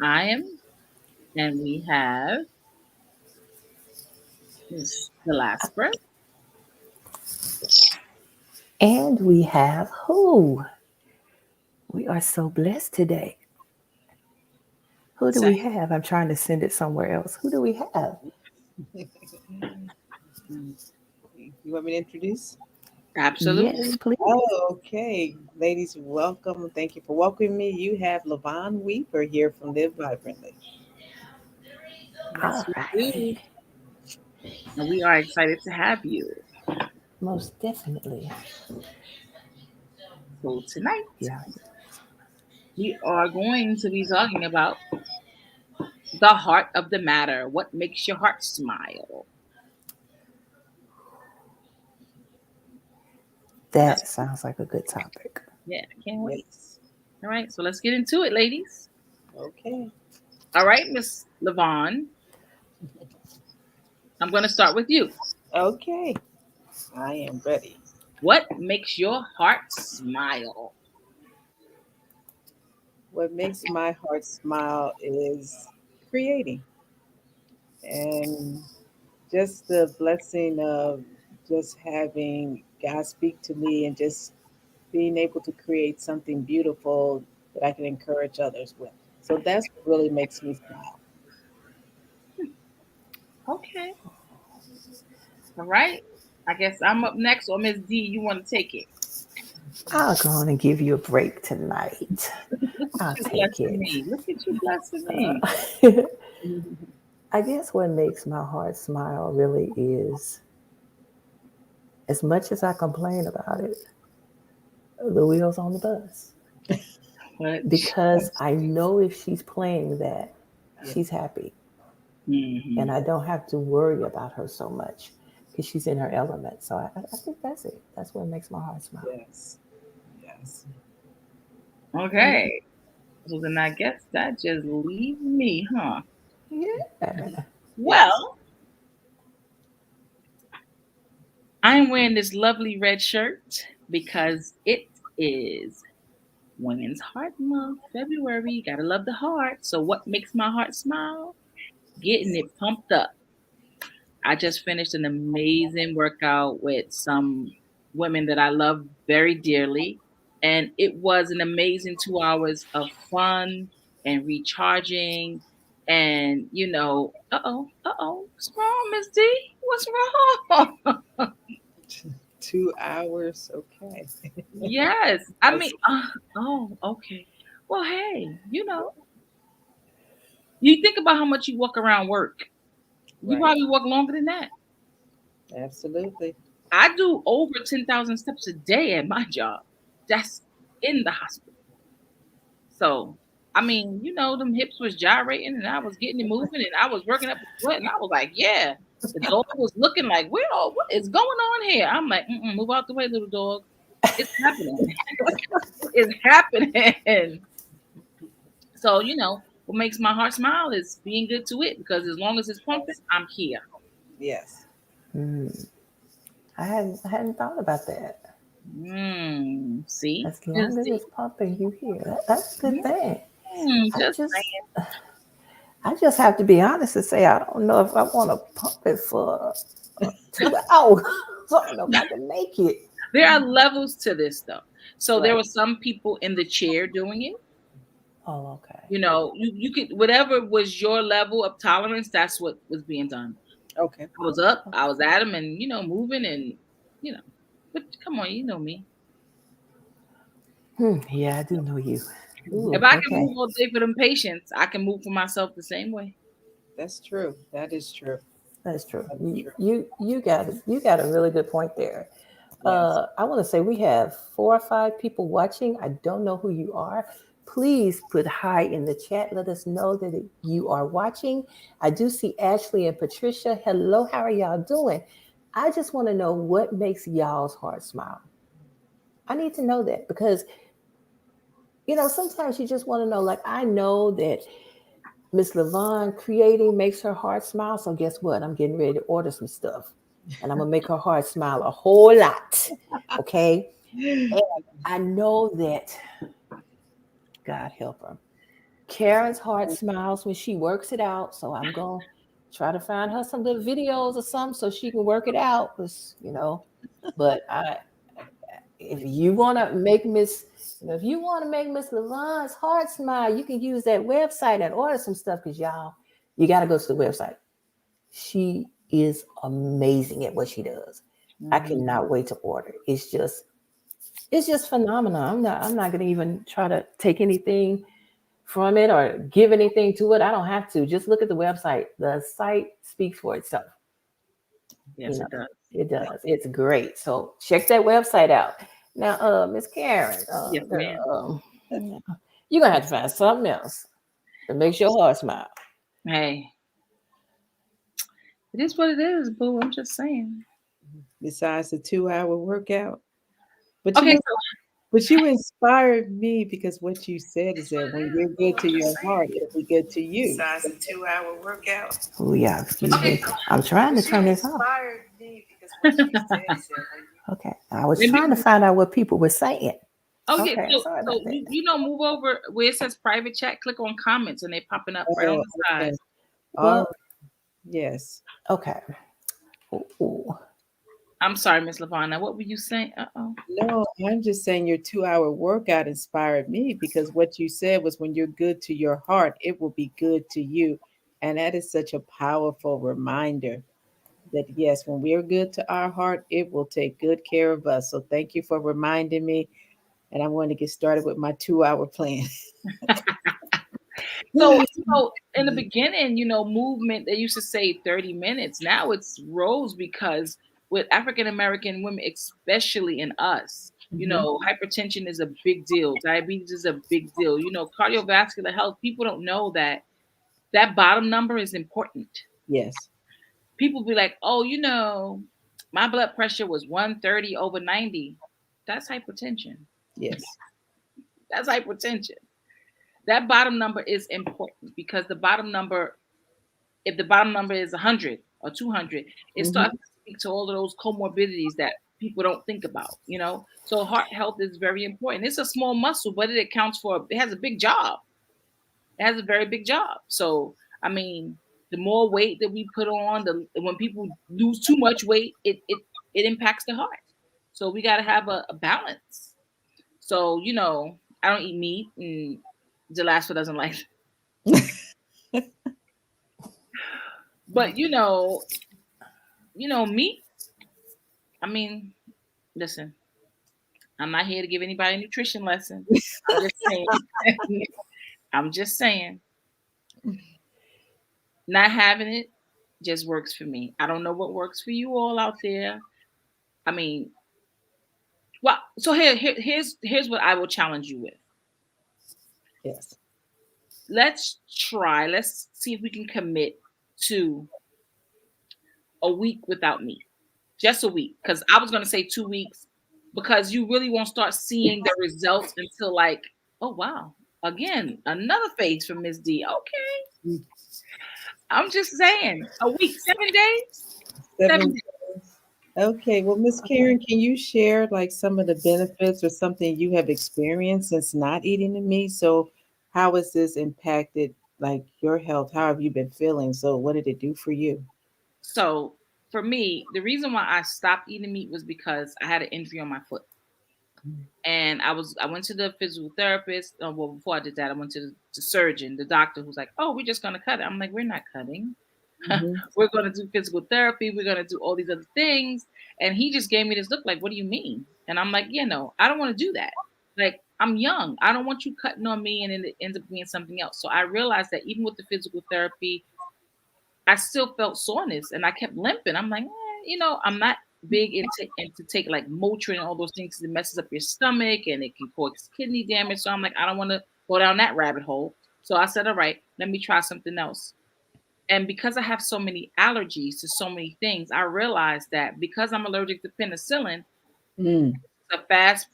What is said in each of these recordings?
I am, and we have Miss Delasper. And we have who? We are so blessed today. Who do So, we have? I'm trying to send it somewhere else. Who do we have? You want me to introduce? Yes, absolutely. please. Oh, okay. Ladies, welcome. Thank you for welcoming me. You have LaVonne Weaver here from Liv Vibrantly. Yes, All we do. right. And we are excited to have you. Most definitely. So, tonight, Yeah. we are going to be talking about the heart of the matter. What makes your heart smile? That's, That sounds like a good topic. yeah, I can't wait. Yes. All right, so let's get into it, ladies. Okay. All right, Miss LaVonne, I'm going to start with you. Okay. I am ready. What makes your heart smile? What makes my heart smile is creating and just the blessing of just having God speak to me and just being able to create something beautiful that I can encourage others with. So that's what really makes me smile. Okay. All right. I guess I'm up next, or Miss D, you want to take it? I'll go on and give you a break tonight. Look at I'll you take blessing it. me. Look at you blessing me. I guess what makes my heart smile really is, as much as I complain about it, the wheels on the bus. But Because I know if she's playing that, Yeah. she's happy. hmm And I don't have to worry about her so much because she's in her element. So I think that's it. That's what makes my heart smile. Yes. Yes. okay. So then I guess that just leaves me, huh? Yeah. Yes. Well, I'm wearing this lovely red shirt because it is Women's Heart Month, February. Gotta love the heart. So what makes my heart smile? Getting it pumped up. I just finished an amazing workout with some women that I love very dearly. And it was an amazing 2 hours of fun and recharging. And, what's wrong, Miss D? What's wrong? 2 hours. Okay. yes. I mean, That's okay. Well, hey, you think about how much you walk around work. You right. probably walk longer than that. Absolutely. I do over 10,000 steps a day at my job. That's in the hospital. So, I mean, them hips was gyrating and I was getting it moving and I was working up a sweat and I was like, yeah. The dog was looking like, well, what is going on here? I'm like, move out the way, little dog. It's happening. It's happening. So, what makes my heart smile is being good to it because as long as it's pumping, Yes. I'm here. Yes. Mm. I hadn't thought about that. See? As long Just as see? it's pumping, you hear. That's a good thing. I Just just saying. I just have to be honest and say I don't know if I want to pump it for 2 hours. So I don't know if I can make it. There are levels to this though. So there Right. were some people in the chair doing it. Oh, okay. You could whatever was your level of tolerance, that's what was being done. Okay. I was up, I Okay. was at them and moving and you know. But come on, you know me. Yeah, I do know you. If Ooh, I can move okay. all day for them patients, I can move for myself the same way. That's true. That is true. That's true. That is You true. you you got a really good point there. Yes. I want to say we have 4 or 5 people watching. I don't know who you are. Please put hi in the chat. Let us know that you are watching. I do see Ashley and Patricia. Hello, how are y'all doing? I just want to know what makes y'all's heart smile. I need to know that because sometimes you just want to know. Like I know that Miss LaVonne creating makes her heart smile. So guess what? I'm getting ready to order some stuff, and I'm gonna make her heart smile a whole lot. Okay, and I know that God help her. Karen's heart smiles when she works it out. So I'm going to try to find her some little videos or something so she can work it out. But if you want to make if you want to make Miss LaVonne's heart smile, you can use that website and order some stuff because y'all, you got to go to the website. She is amazing at what she does. I cannot wait to order. It's just phenomenal. I'm not gonna even try to take anything from it or give anything to it. I don't have to. Just look at the website. The site speaks for itself. Yes, it does. It does. It's great. So check that website out. Now, Miss Karen, Yes, ma'am. you're gonna have to find something else that makes your heart smile. Hey, it is what it is, boo. I'm just saying. Besides the 2-hour workout. But Okay, but you inspired me because what you said is that when you're good to your heart, it'll be good to you. Besides the 2-hour workout. Oh yeah, excuse me. I'm trying to turn this off. Inspired me because what you said is that Okay, I was trying to find out what people were saying. Okay, Okay, so, sorry about that. move over where it says private chat, click on comments, and they're popping up right on the side. okay. Well, Yes. okay. Ooh. I'm sorry, Miss LaVonne. What were you saying? No, I'm just saying your 2-hour workout inspired me because what you said was when you're good to your heart, it will be good to you. And that is such a powerful reminder that yes, when we're good to our heart, it will take good care of us. So thank you for reminding me. And I'm going to get started with my 2-hour plan. So, in the beginning, movement, they used to say 30 minutes. Now it's rose because with African American women, especially in us, hypertension is a big deal. Diabetes is a big deal. Cardiovascular health, people don't know that bottom number is important. Yes. People be like, oh, my blood pressure was 130 over 90. That's hypertension. Yes. That's hypertension. That bottom number is important because the bottom number, if the bottom number is 100 or 200, it starts to speak to all of those comorbidities that people don't think about. So heart health is very important. It's a small muscle, but it has a big job. It has a very big job. So, I mean, the more weight that we put on, when people lose too much weight, it impacts the heart. So we got to have a balance. So, I don't eat meat, and Delasper doesn't like it. But meat. I mean, listen, I'm not here to give anybody a nutrition lesson. I'm just saying. I'm just saying. Not having it just works for me. I don't know what works for you all out there. I mean, well, so here's what I will challenge you with. Yes. Let's see if we can commit to a week without meat. Just a week. Because I was going to say 2 weeks because you really won't start seeing the results until like, oh, wow. Again, another face from Miss D. Okay. I'm just saying. A week, 7 days? 7 days. Okay. Well, Miss Karen, can you share like some of the benefits or something you have experienced since not eating the meat? So how has this impacted like your health? How have you been feeling? So what did it do for you? So for me, the reason why I stopped eating meat was because I had an injury on my foot. And I went to the physical therapist. Well, before I did that, I went to the surgeon, the doctor, who's like, "Oh, we're just gonna cut it." I'm like, "We're not cutting. We're gonna do physical therapy. We're gonna do all these other things." And he just gave me this look, like, "What do you mean?" And I'm like, I don't want to do that. Like, I'm young. I don't want you cutting on me, and then it ends up being something else. So I realized that even with the physical therapy, I still felt soreness, and I kept limping. I'm like, I'm not big into take like Motrin and all those things because it messes up your stomach and it can cause kidney damage. So I'm like, I don't want to go down that rabbit hole. So I said, all right, let me try something else. And because I have so many allergies to so many things, I realized that because I'm allergic to penicillin, it's a fast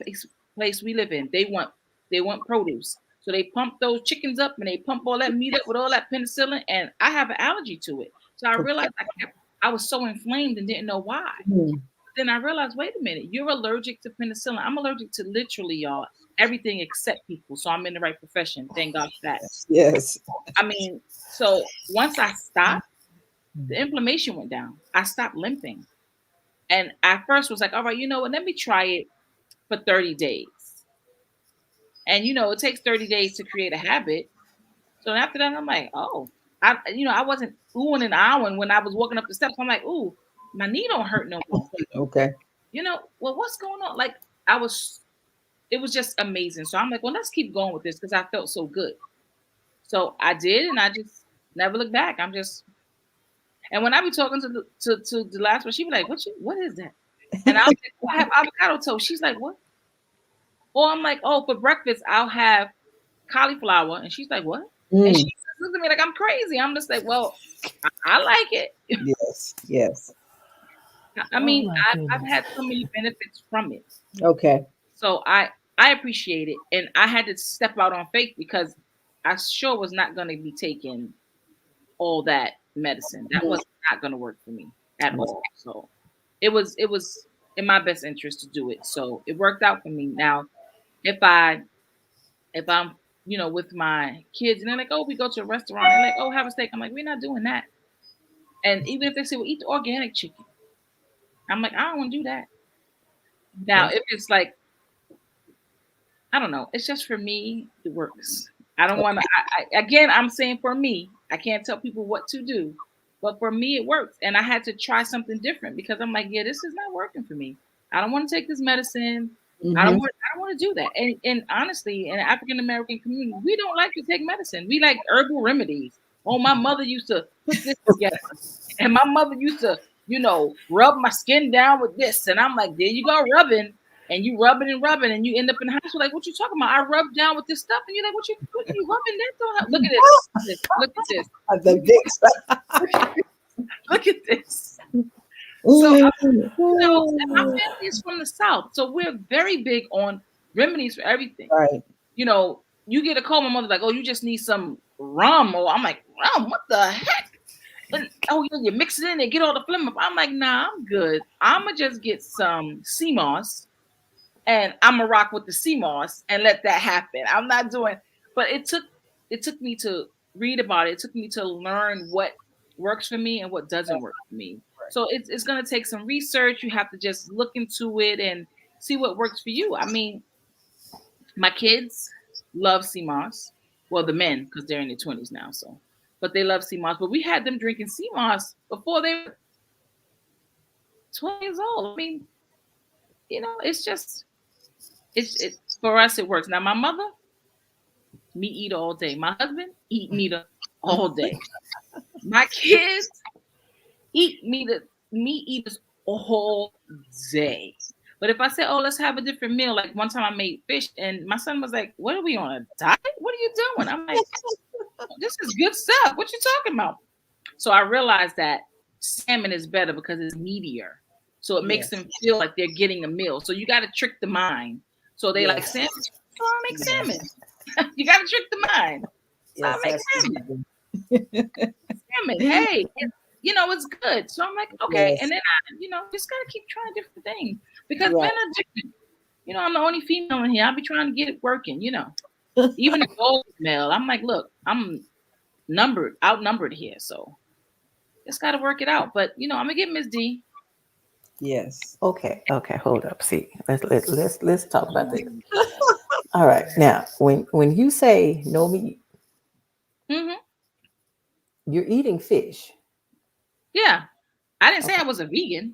place we live in. They want produce. So they pump those chickens up and they pump all that meat up with all that penicillin, and I have an allergy to it. So I realized I was so inflamed and didn't know why. Then I realized, wait a minute, you're allergic to penicillin. I'm allergic to literally, y'all, everything except people. So I'm in the right profession. Thank God for that. Yes. I mean, so once I stopped, the inflammation went down. I stopped limping. And I first was like, all right, you know what? Let me try it for 30 days. And it takes 30 days to create a habit. So after that, I'm like, oh, I wasn't oohing and ahhing when I was walking up the steps. I'm like, ooh, my knee don't hurt no more. Okay. Well, what's going on? Like it was just amazing. So I'm like, well, let's keep going with this because I felt so good. So I did, and I just never looked back. And when I be talking to the last one, she be like, what is that? And I'll say, oh, I have avocado toast. She's like, what? Or I'm like, oh, for breakfast, I'll have cauliflower. And she's like, what? And she Mm. looks at me like I'm crazy. I'm just like, well, I like it. Yes. Yes. I Oh mean, my I've goodness. had so many benefits from it. Okay. So I appreciate it. And I had to step out on faith because I sure was not going to be taking all that medicine. That was not going to work for me at all. So it was in my best interest to do it. So it worked out for me. Now, if I'm with my kids and they're like, oh, we go to a restaurant, they're like, oh, have a steak. I'm like, we're not doing that. And even if they say, well, eat the organic chicken, I'm like, I don't want to do that. Now, if it's like, I don't know, it's just for me, it works. I don't want to. Again, I'm saying for me, I can't tell people what to do, but for me, it works. And I had to try something different because I'm like, yeah, this is not working for me. I don't want to take this medicine. Mm-hmm. I don't want to do that. And honestly, in the African American community, we don't like to take medicine. We like herbal remedies. Oh, my mother used to put this together, and my mother used to, rub my skin down with this. And I'm like, there you go, rubbing. And you rubbing and rubbing, and you end up in the hospital like, what you talking about? I rubbed down with this stuff, and you're like, what are you rubbing that don't help? Look at this. Look at this. The big. Look at this. So, and my Mm. family is from the South, so we're very big on remedies for everything. Right. You get a call, my mother's like, oh, you just need some rum, or I'm like, rum? What the heck? And you mix it in and get all the phlegm up. I'm like, nah, I'm good. I'ma just get some sea moss and I'm gonna rock with the sea moss and let that happen. I'm not doing, but it took me to read about it. It took me to learn what works for me and what doesn't work for me. So it's gonna take some research. You have to just look into it and see what works for you. I mean, my kids love sea moss. Well, the men, because they're in their 20s now, so but they love sea moss. But we had them drinking sea moss before they were 20 years old. I mean, it's just it for us it works. Now my mother, meat eater all day. My husband, eat meat all day. My kids eat meat eaters all day. But if I say, oh, let's have a different meal, like one time I made fish and my son was like, what are we on a diet? What are you doing? I'm like, this is good stuff. What you talking about? So I realized that salmon is better because it's meatier. So it makes them feel like they're getting a meal. So you got to trick the mind. So they like salmon. So I make salmon. You got to trick the mind. So I make salmon. Salmon. Hey, it's good. So I'm like, okay. And then I, just got to keep trying different things because men are different. I'm the only female in here. I'll be trying to get it working, Even the old male, I'm like, look, I'm outnumbered here. So just got to work it out. But, I'm going to get Miss D. Yes. Okay. Hold up. See, let's talk about this. All right. Now, when you say no meat, you're eating fish. Yeah. I didn't say I was a vegan.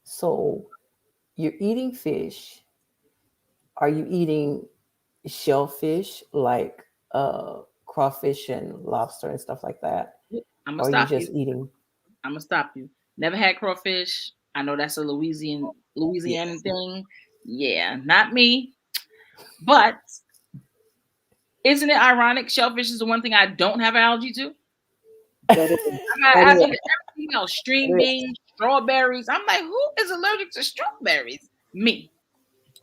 So you're eating fish. Are you eating shellfish like crawfish and lobster and stuff like that? I'm Or gonna are you stop you. just eating? I'm gonna stop you. Never had crawfish. I know that's a Louisiana thing. Yeah, not me. But isn't it ironic? Shellfish is the one thing I don't have allergy to. That is. I got That is. allergy to everything else. String beans, strawberries. I'm like, who is allergic to strawberries? Me.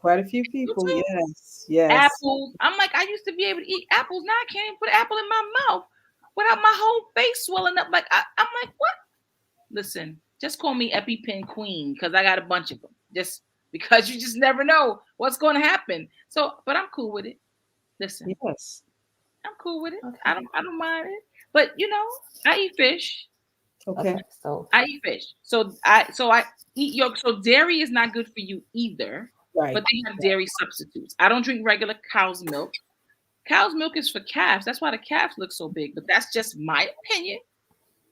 Quite a few You people. too? Yes. Yes. Apples. I'm like, I used to be able to eat apples. Now I can't even put an apple in my mouth without my whole face swelling up. Like I'm like, what? Listen, just call me EpiPen Queen because I got a bunch of them. Just because you just never know what's going to happen. So, but I'm cool with it. Listen, Yes. I'm cool with it. Okay. I don't mind it. But I eat fish. Okay. Okay. So I eat fish. So I eat yolk. So dairy is not good for you either. Right. But they have dairy substitutes. I don't drink regular cow's milk. Cow's milk is for calves. That's why the calves look so big. But that's just my opinion.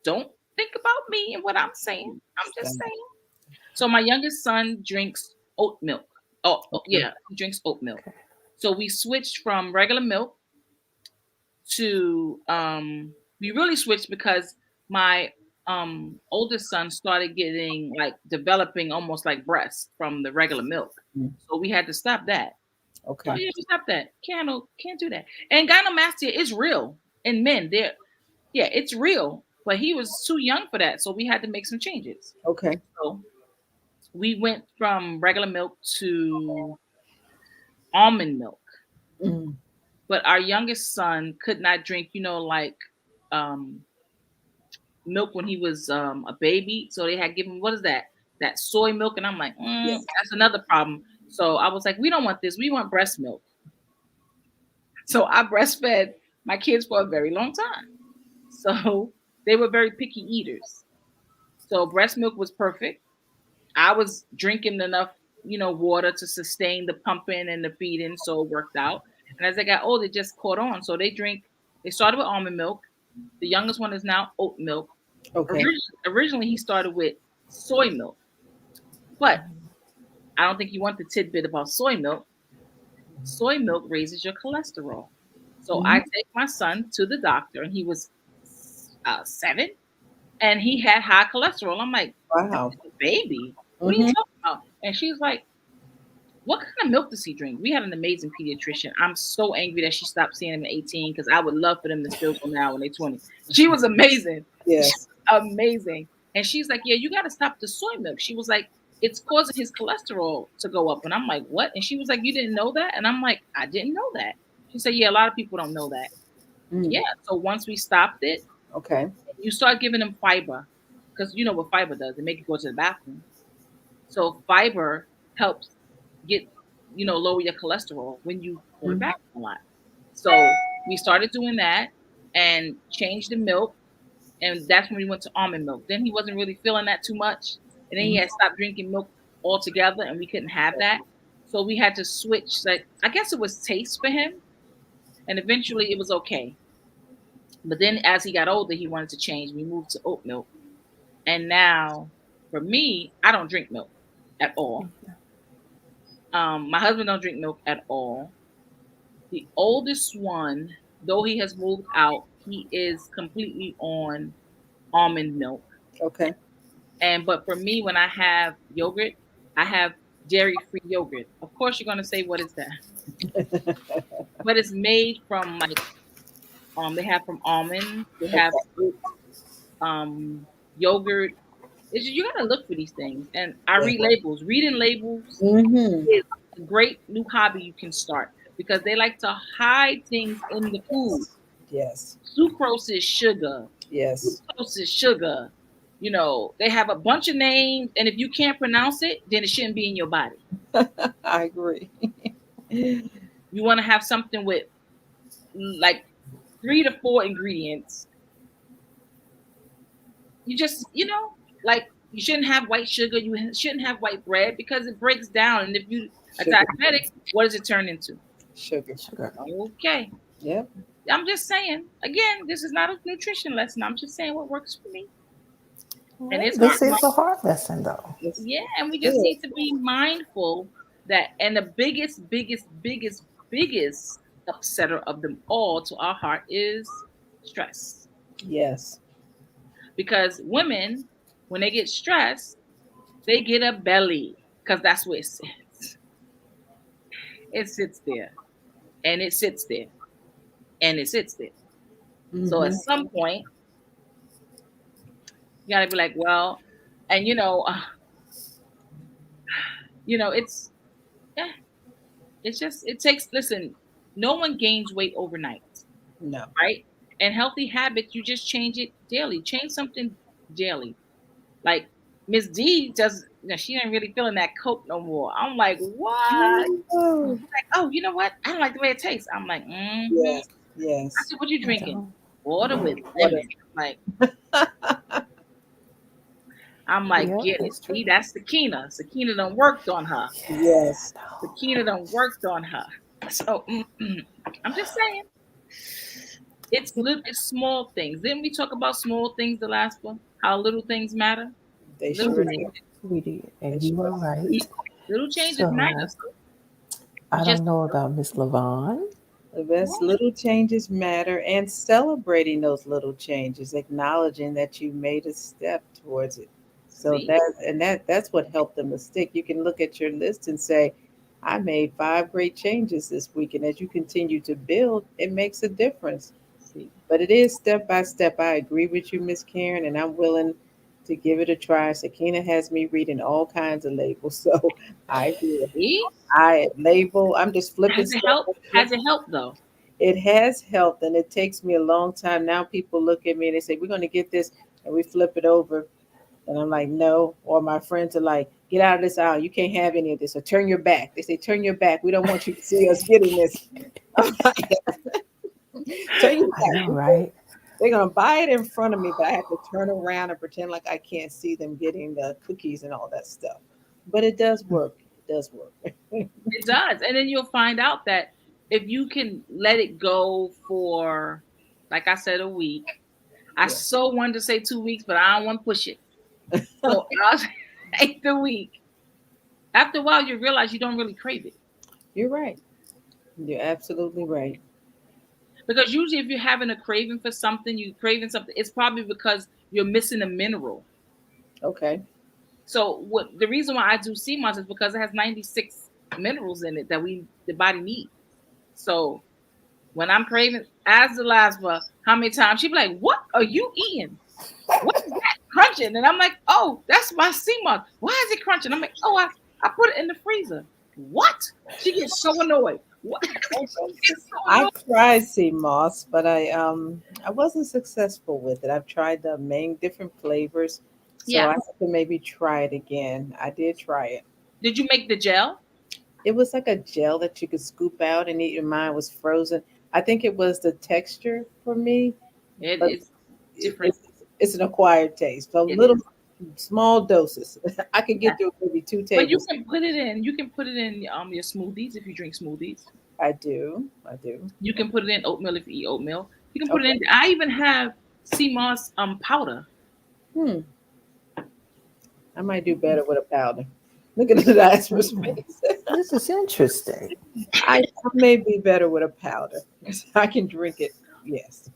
Don't think about me and what I'm saying. I'm just Understand. saying. So my youngest son drinks oat milk. Okay. Yeah, he drinks oat milk. okay. So we switched from regular milk to we really switched because my oldest son started getting like developing almost like breast from the regular milk. Mm. So we had to stop that. Oh Okay. yeah, we stop that. Can't do that. And gynecomastia is real in men. Yeah, it's real. But he was too young for that, so we had to make some changes. Okay. So we went from regular milk to almond milk. Mm. But our youngest son could not drink, like um, milk when he was a baby. So they had given, what is that? That soy milk. And I'm like, Yes. that's another problem. So I was like, we don't want this. We want breast milk. So I breastfed my kids for a very long time. So they were very picky eaters. So breast milk was perfect. I was drinking enough, water to sustain the pumping and the feeding, so it worked out. And as I got older, it just caught on. So they started with almond milk. The youngest one is now oat milk. Okay. Originally, he started with soy milk, but I don't think you want the tidbit about soy milk. Soy milk raises your cholesterol. So I Mhm. take my son to the doctor, and he was 7, and he had high cholesterol. I'm like, Wow. baby, what are you Hmm. talking about? And she's like, what kind of milk does he drink? We had an amazing pediatrician. I'm so angry that she stopped seeing him at 18 because I would love for them to still go now when they're 20. She was amazing. She Yes. was amazing. And she's like, yeah, you got to stop the soy milk. She was like, it's causing his cholesterol to go up. And I'm like, what? And she was like, you didn't know that? And I'm like, I didn't know that. She said, yeah, a lot of people don't know that. Mm. Yeah. So once we stopped it, Okay. you start giving him fiber because you know what fiber does. It makes you go to the bathroom. So fiber helps get, lower your cholesterol when you go to the Mhm. bathroom a lot. So we started doing that and changed the milk. And that's when we went to almond milk. Then he wasn't really feeling that too much. And then he Mhm. had stopped drinking milk altogether and we couldn't have that. So we had to switch. Like, I guess it was taste for him. And eventually it was okay. But then as he got older, he wanted to change. We moved to oat milk. And now for me, I don't drink milk at all. My husband don't drink milk at all. The oldest one, though he has moved out, he is completely on almond milk. Okay. And but for me, when I have yogurt, I have dairy-free yogurt. Of course, you're gonna say, "What is that?" But it's made from like they have from almonds. They have Okay. oat, yogurt. You gotta look for these things. And I Yeah. read labels. Reading labels Hmm. is a great new hobby you can start because they like to hide things in the food. Yes. Sucrose is sugar. Yes. Fructose is sugar. They have a bunch of names, and if you can't pronounce it, then it shouldn't be in your body. I agree. You want to have something with like 3 to 4 ingredients. You just, like you shouldn't have white sugar. You shouldn't have white bread because it breaks down. And if you a Sugar. diabetic, what does it turn into? Sugar. Sugar. Okay. Yep. I'm just saying. Again, this is not a nutrition lesson. I'm just saying what works for me. And Well, it's this hard. is a hard lesson, though. Yes. Yeah, and we just Good. need to be mindful that, and the biggest upsetter of them all to our heart is stress. Yes. Because women, when they get stressed, they get a belly because that's where it sits. It sits there, and it sits there, and it sits there. So at Hmm. some point, you gotta be like, well, and it's yeah, it's just it takes. Listen, no one gains weight overnight, No. right? And healthy habits, you just change it daily. Change something daily. Like Miss D does, she ain't really feeling that Coke no more. I'm like, what? Oh, Like, oh, you know what? I don't like the way it tastes. I'm like, mm-hmm. yes, I yes. said, what you I drinking? don't. Water with Water. lemon. I'm like, Yep, get it. that's true. See, that's Sakina. Sakina done worked on her. Yeah, Yes. no. Sakina done worked on her. So I'm just saying, it's small things. Didn't we talk about small things the last one? How little things matter. They We Little sure did. do. changes, We did. They And you sure are right. little changes matter. So So I just don't know about Miss LaVonne. The best well, little changes matter, and celebrating those little changes, acknowledging that you made a step towards it. So see, that's what helped them to stick. You can look at your list and say, I made 5 great changes this week. And as you continue to build, it makes a difference. see. But it is step by step. I agree with you, Miss Karen, and I'm willing to give it a try. Sakina has me reading all kinds of labels. So I will. See? I label, I'm just flipping Has it stuff. helped? Has it helped though? It has helped, and it takes me a long time. Now people look at me and they say, "We're going to get this," and we flip it over, and I'm like, "No." Or my friends are like, "Get out of this aisle. You can't have any of this." Or turn your back. They say, "Turn your back. We don't want you to see us getting this." I'm like, turn your I know, back. right? They're gonna buy it in front of me, but I have to turn around and pretend like I can't see them getting the cookies and all that stuff. But it does work. It does work. It does. And then you'll find out that if you can let it go for, like I said, a week. I Yeah, so wanted to say 2 weeks, but I don't want to push it. So I'll take the week. After a while, you realize you don't really crave it. you're right. You're absolutely right. Because usually, if you're having a craving for something, you craving something, it's probably because you're missing a mineral. Okay. So what the reason why I do sea moss is because it has 96 minerals in it that the body needs. So when I'm craving, as the last one, how many times she be like, "What are you eating? What is that crunching?" And I'm like, "Oh, that's my sea moss. Why is it crunching?" I'm like, "Oh, I put it in the freezer." What? She gets so annoyed. What? She gets so I annoyed. tried sea moss, but I wasn't successful with it. I've tried the many different flavors, so Yeah. I have to maybe try it again. I did try it. Did you make the gel? It was like a gel that you could scoop out and eat. And mine was frozen. I think it was the texture for me, but It's it, different. it's it's an acquired taste. So It little is. small doses. I could Yeah. get through maybe two But you tables. can put it in. You can put it in your smoothies if you drink smoothies. I do. I do. You can put it in oatmeal if you eat oatmeal. You can put it Okay. in. I even have sea moss powder. Hmm. I might do better with a powder. Look at the Delasber Hmm. space. This is interesting. I may be better with a powder. I can drink it. Yes.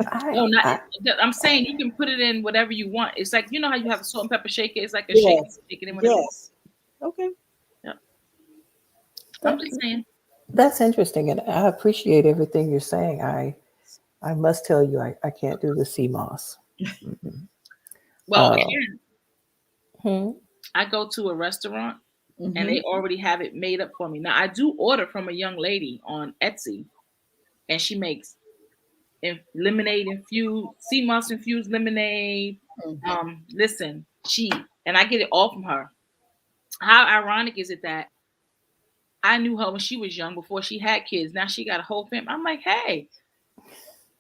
I, No, not. I I'm saying you can put it in whatever you want. It's like how you have a salt and pepper shaker. It's like a shaker. Yes. You take it in whatever. Yes. Okay. Yeah. I'm that, just saying. that's interesting, and I appreciate everything you're saying. I must tell you, I can't do the sea moss. Mm-mm. Well, Uh, again, hmm. I go to a restaurant and Mm-hmm. they already have it made up for me. Now I do order from a young lady on Etsy, and she makes lemonade infused, sea moss infused lemonade. Listen, she and I get it all from her. How ironic is it that I knew her when she was young before she had kids. Now she got a whole family. I'm like, hey,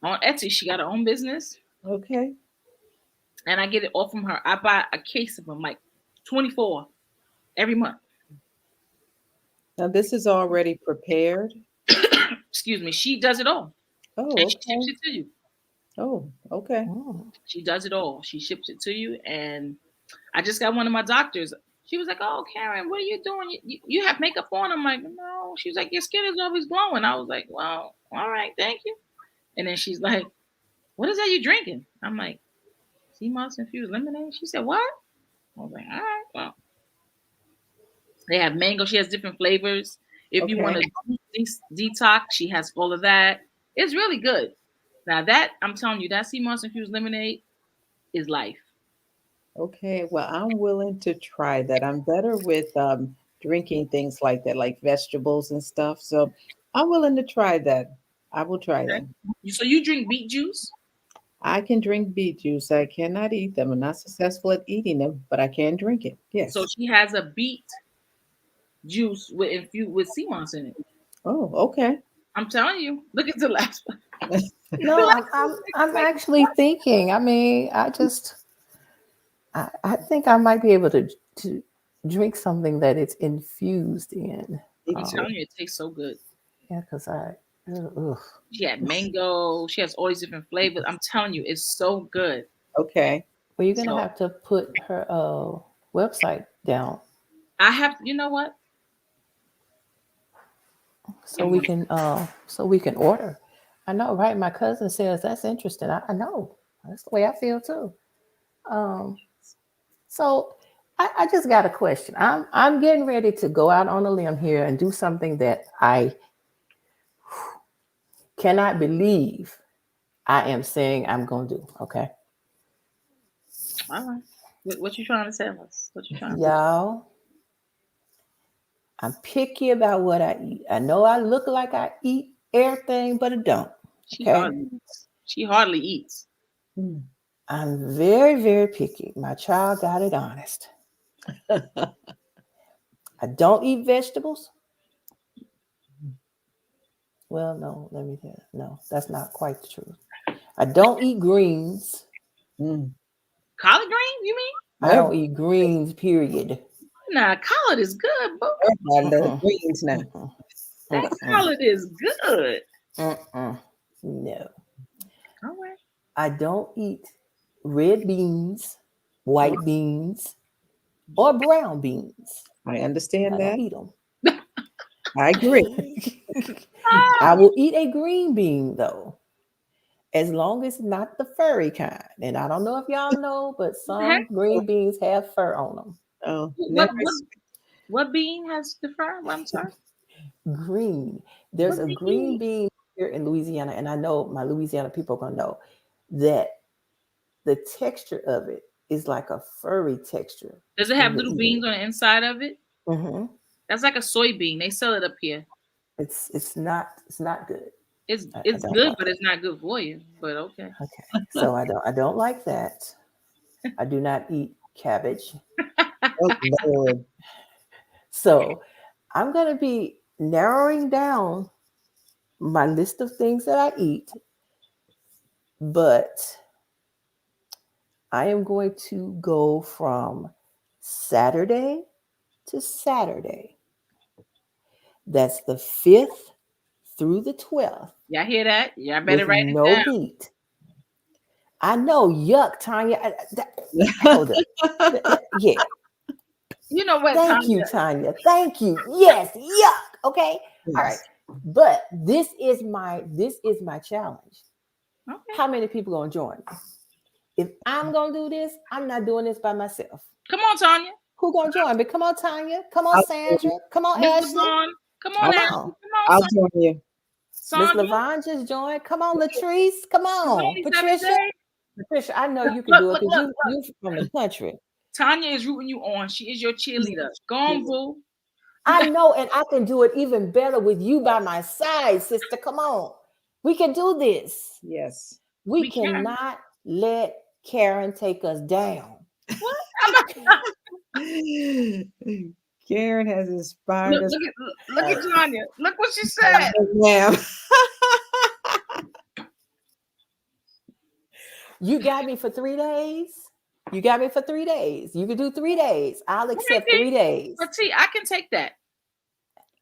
on Etsy, she got her own business, Okay. and I get it all from her. I buy a case of them, like 24 every month. Now this is already prepared. Excuse me. She does it all, and Oh, she ships okay. it to you. Oh, okay. Oh, She does it all. She ships it to you, and I just got one of my doctors. She was like, "Oh, Karen, what are you doing? You have makeup on?" I'm like, "No." She was like, "Your skin is always glowing." I was like, "Well, all right, thank you." And then she's like, "What is that you drinking?" I'm like, "Sea moss infused lemonade." She said, "What?" I was like, "All right, well." They have mango. She has different flavors. If you want Okay. to detox, she has all of that. It's really good. Now that I'm telling you, that sea moss infused lemonade is life. Okay. Well, I'm willing to try that. I'm better with drinking things like that, like vegetables and stuff. So I'm willing to try that. I will try Okay. that. So you drink beet juice? I can drink beet juice. I cannot eat them. I'm not successful at eating them, but I can drink it. So Yes. she has a beet juice with infused with sea moss in it. Oh, okay. I'm telling you. Look at the last one. The No, last one I'm like, actually thinking. I mean, I think I might be able to drink something that it's infused in. I'm It's telling you, it tastes so good. Yeah, because ugh. She had mango. She has all these different flavors. I'm telling you, it's so good. okay. Well, you're gonna So have to put her website down I have, you know what? I'm gonna, so we can order. I know, right? My cousin says that's interesting. I know that's the way I feel too. Um, so I just got a question. I'm getting ready to go out on a limb here and do something that I cannot believe I am saying I'm gonna do. Okay, all right. What you trying to tell us? What you trying to y'all. I'm picky about what I eat. I know I look like I eat everything, but I don't. She Okay. hardly eats. She hardly eats. Mm. I'm very, very picky. My child got it honest. I don't eat vegetables. Well, no, let me tell you. No, that's not quite the truth. I don't eat greens. Mm. Collard green, you mean? I don't eat greens, period. Nah, collard is good, boo. Everybody love Mm-mm, greens now. mm-mm, That mm-mm, collard is good. mm-mm. No. All right. I don't eat red beans, white beans, or brown beans. I I understand don't that. eat them. I agree. I will eat a green bean though, as long as it's not the furry kind. And I don't know if y'all know, but What the heck? some green beans have fur on them. Oh, What never. what what bean has the fur? What, I'm sorry. Green. What There's a green bean? bean here in Louisiana, and I know my Louisiana people are gonna know that the texture of it is like a furry texture Does it when have you're little eating beans it. on the inside of it? Hmm. That's like a soybean. They sell it up here. It's not good. I It's don't good, like but it. it's not good for you. But okay. Okay, so I don't like that. I do not eat cabbage. Oh, Lord. So I'm gonna be narrowing down my list of things that I eat, but I am going to go from Saturday to Saturday. That's the 5th through the 12th Y'all hear that? Y'all better with write it no down. meat. I know, yuck, Tanya. Hold up. Yeah. You know what, Thank you, Tanya? Tanya. Thank you. Yes, yuck. Okay. All right. Yes. But this is my challenge. Okay. How many people gonna join me? If I'm gonna do this, I'm not doing this by myself. Come on, Tanya. Who gonna join me? Come on, Tanya. Come on, I'll join Sandra. you. Come on, Miss Ashley. LaVonne. Come on, I'll, Come Ashley. on. Come on, I'll join you. Miss Sandra. LaVonne just joined. Come on, Latrice. Come It's on. only 7 Patricia. days. Patricia, I know you can Look, do it look, because look, look. you from the country. Tanya is rooting you on. She is your cheerleader. Go on, Yes. boo. I know, and I can do it even better with you by my side, sister. Come on. We can do this. Yes. We We can. cannot let Karen take us down. What? I'm not, Karen has inspired us. look at Tanya. Look what she Yes, said. ma'am. You got me for 3 days. You got me for 3 days. You can do 3 days. I'll Okay, accept T. 3 days. But T, I can take that.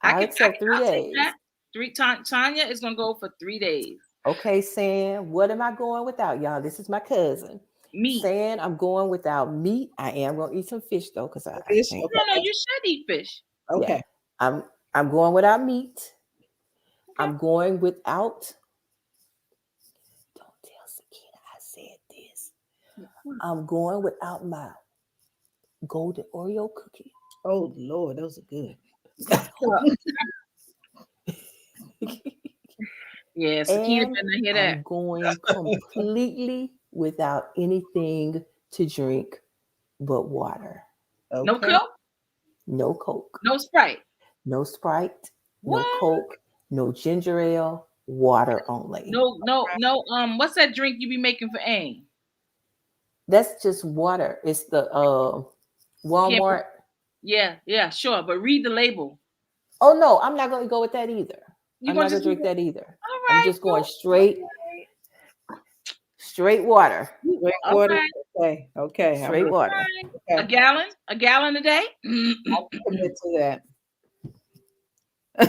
I'll accept three I'll take days. that. Tanya is gonna go for 3 days. Okay, Sam, what am I going without, y'all? This is my cousin. Meat. Saying I'm going without meat. I am going to eat some fish though, because I Fish. can't. No, Okay. you should eat fish. Yeah, Okay. I'm going without meat. Okay. I'm going without. Don't tell Sakina I said this. I'm going without my golden Oreo cookie. Oh Lord, those are good. Yeah, Sakina And better not hear that. I'm going completely without anything to drink but water. No Okay. Coke, No Coke, no Sprite. no Sprite, no What? Coke, no ginger ale, water only. No. What's that drink you be making for Aim? That's just water. It's the Can't. Walmart. Yeah, sure. But read the label. Oh no, I'm not going to go with that either. You I'm gonna not going just to drink all that either. I'm right, just going straight water. Drink all water. right, Okay. I'm Straight with water. A okay. gallon a day. I'll commit to that.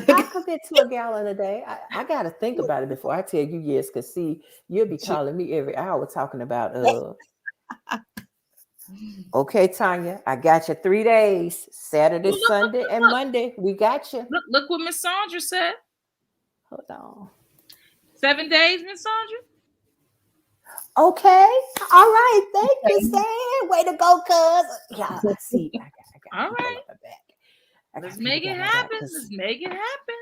I'll commit to a gallon a day. I got to think about it before I tell you yes, because see, you'll be calling me every hour talking about, okay, Tanya, I got you 3 days, Saturday, Well, Sunday, and look, Monday. We got you. look what Miss Sandra said. Hold on. 7 days, Miss Sandra. Okay. All right. Thank you, Sam. Way to go, cuz. Yeah, see, I got All people right, on my back. I let's got people make it got my back happen. because, Let's make it happen.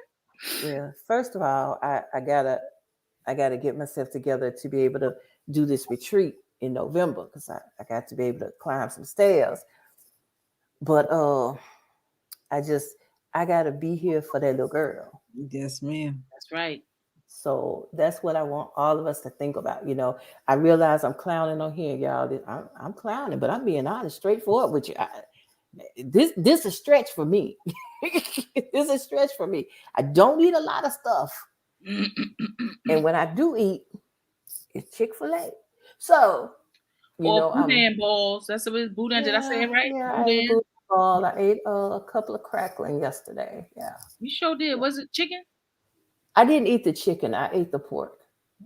well, first of all, I gotta get myself together to be able to do this retreat in November because I got to be able to climb some stairs. But I just I gotta be here for that little girl. Yes, ma'am. That's right. So that's what I want all of us to think about. I realize I'm clowning on here, y'all. I'm clowning, but I'm being honest, straightforward with you. This is a stretch for me. This is a stretch for me. I don't eat a lot of stuff, and when I do eat, it's Chick-fil-A. So Or I'm boudin balls. That's what it's boudin. Did I say it right? yeah. I ate a Boudin. booty ball. I ate a couple of crackling yesterday. Yeah, You sure did. yeah. Was it chicken? I didn't eat the chicken. I ate the pork.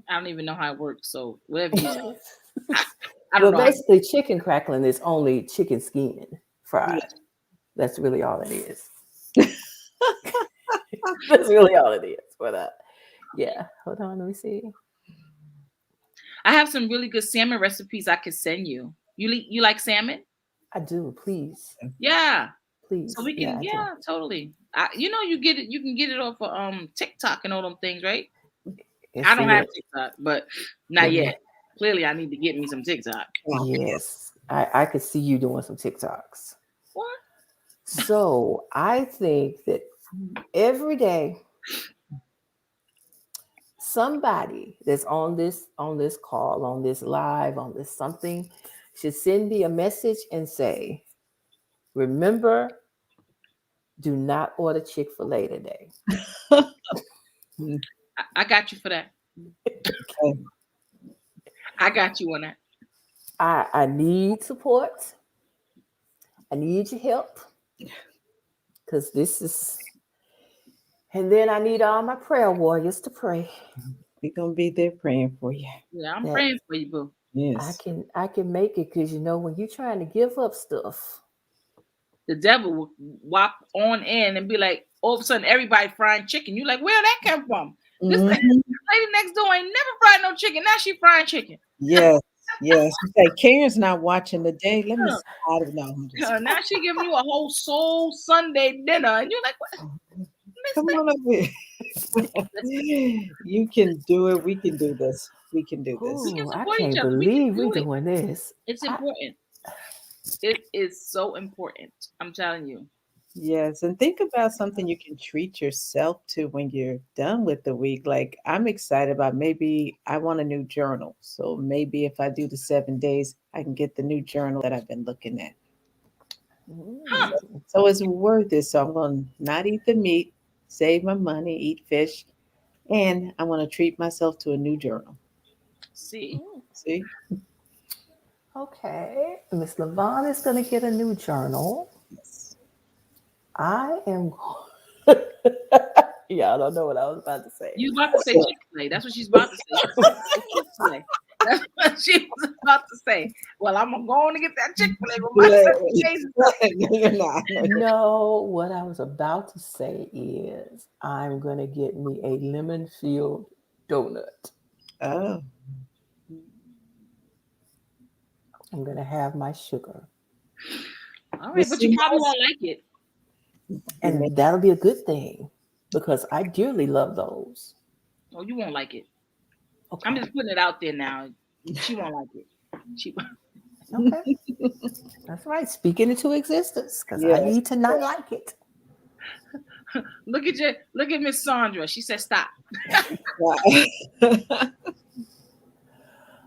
I don't even know how it works. So whatever you say, I don't Well, know how. basically, chicken crackling is only chicken skin Yeah. fried. That's really all it is. That's really all it is. But yeah. Hold on, let me see. I have some really good salmon recipes I could send you. You like salmon? I do. Please, Yeah. So please. we Yeah, can, I do. yeah, totally. You get it. You can get it off of TikTok and all them things, right? I It's don't have it. TikTok, but not Let yet. me. Clearly, I need to get me some TikTok. Yes, I could see you doing some TikToks. What? So I think that every day somebody that's on this call, on this live, on this something should send me a message and say, remember, do not order Chick-fil-A today. I got you for that. Okay. I got you on that. I need support. I need your help because this is, and then I need all my prayer warriors to pray We're gonna be there praying for you. Yeah, I'm that praying for you, boo. I Yes. can I can make it because when you're trying to give up stuff. The devil will walk on in and be like, all of a sudden, everybody frying chicken. You like, where that come from? This Mhm. lady next door ain't never fried no chicken. Now she frying chicken. Yes. Yes. Okay. Karen's not watching today. Let me see. I don't know. I'm just Now she giving you a whole soul Sunday dinner, and you're like, what? come Mister? on over Listen, here. You can do it. We can do this. We can do we this. can Oh, I support each can't other. We can believe we're do it. doing this. It's important. It is so important. I'm telling you. Yes, and think about something you can treat yourself to when you're done with the week. Like I'm excited about maybe I want a new journal. So maybe if I do the 7 days, I can get the new journal that I've been looking at. Huh. So it's worth it. So I'm going to not eat the meat, save my money, eat fish, and I want to treat myself to a new journal. See? See? Okay, Miss LaVonne is going to get a new journal. Yes. I am. Yeah, I don't know what I was about to say. You about to say Chick-fil-A. That's what she's about to say. Chick-fil-A. That's what she was about to say. Well, I'm going to get that Chick-fil-A with my 7 days. No, you're not. No, you're No, what I was about to say is I'm going to get me a lemon filled donut. Oh, I'm going to have my sugar. All you right, but you see, probably won't like it. you may- And that'll be a good thing because I dearly love those. Oh, you won't like it. I'm Okay. just putting it out there now. She won't like it. She Okay. That's right. Speak it into existence because I yes. need to not like it. Look at Miss Sandra. She said stop.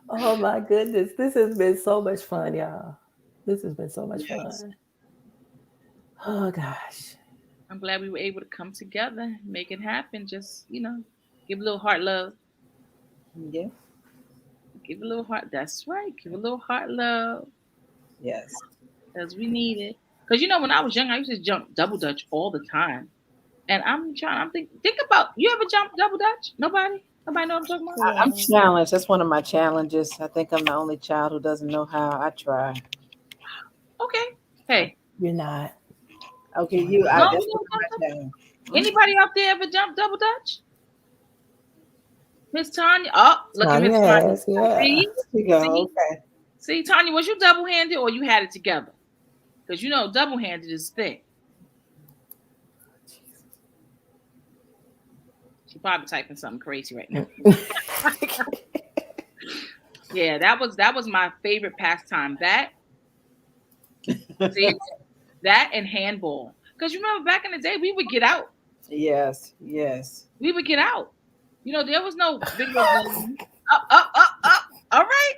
Oh my goodness. This has been so much fun, y'all. This has been so much Yes. fun. Oh gosh. I'm glad we were able to come together, make it happen. Just give a little heart love. Yeah. Give a little heart. That's right. Give a little heart love Yes. because we need it. Because when I was young, I used to jump double dutch all the time. And I'm think about you ever jump double dutch? Nobody know what I'm talking about? I'm challenged. That's one of my challenges. I think I'm the only child who doesn't know how. I try. Okay. Hey, You're not. Okay, You're no, that's you one know of my something? challenges. Anybody out there ever jump double dutch? Miss Tanya. Oh, look at Miss Tanya Tanya. has, yeah. See, There you go. see, Okay. see, Tanya, was you double handed or you had it together? Because double handed is thick. She probably typing something crazy right now. Yeah, that was my favorite pastime. That see that and handball. Because you remember back in the day, we would get out. Yes. Yes. We would get out. There was no video game. Up, up, up, up. All right,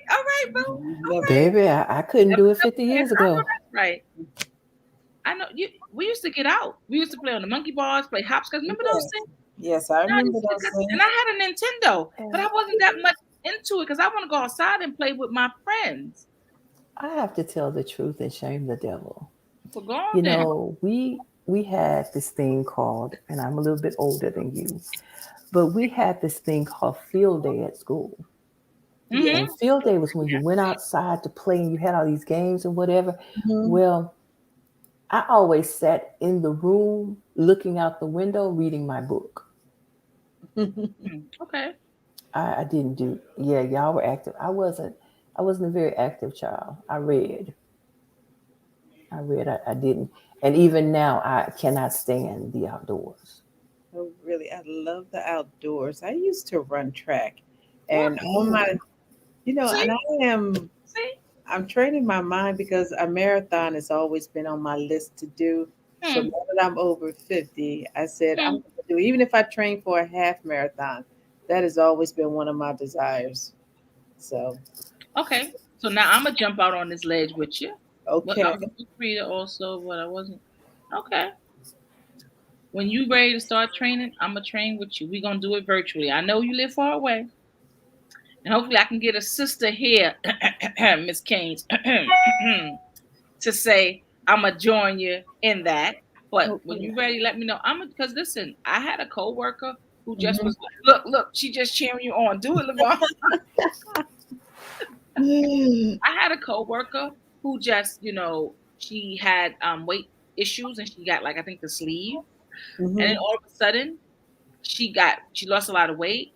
boo. All Never. right. Baby, I couldn't do it 50 years I know ago. that's right. I know you. We used to get out. We used to play on the monkey bars, play hopscotch. Remember those Yes. things? Yes, I And I remember used to those get, and things. I had a Nintendo, but I wasn't that much into it because I want to go outside and play with my friends. I have to tell the truth and shame the devil. So go on You then. know, we had this thing called, and I'm a little bit older than you, but we had this thing called field day at school. Yes. Mm-hmm. And field day was when you went outside to play and you had all these games and whatever. Mhm. Well, I always sat in the room looking out the window reading my book. Okay. I didn't do, yeah, y'all were active. I wasn't a very active child. I didn't. And even now I cannot stand the outdoors. Oh, really, I love the outdoors. I used to run track, What? and on my, See, and see. I'm training my mind because a marathon has always been on my list to do. So Hmm. now that I'm over 50, I said I'm Hmm. going to do, even if I train for a half marathon, that has always been one of my desires. So, Okay. So now I'm gonna jump out on this ledge with you. But okay. I'm a book reader also, but I wasn't. Okay. When you ready to start training, I'm gonna train with you. We're gonna do it virtually. I know you live far away, and hopefully I can get a sister here, Miss Keynes, to say I'm gonna join you in that. But when Okay. you ready, let me know. Because listen, I had a coworker who just Mhm. was like, look, she just cheering you on. Do it, LaVonne. I had a coworker who just, she had weight issues and she got like I think the sleeve, and then Mhm. all of a sudden she lost a lot of weight.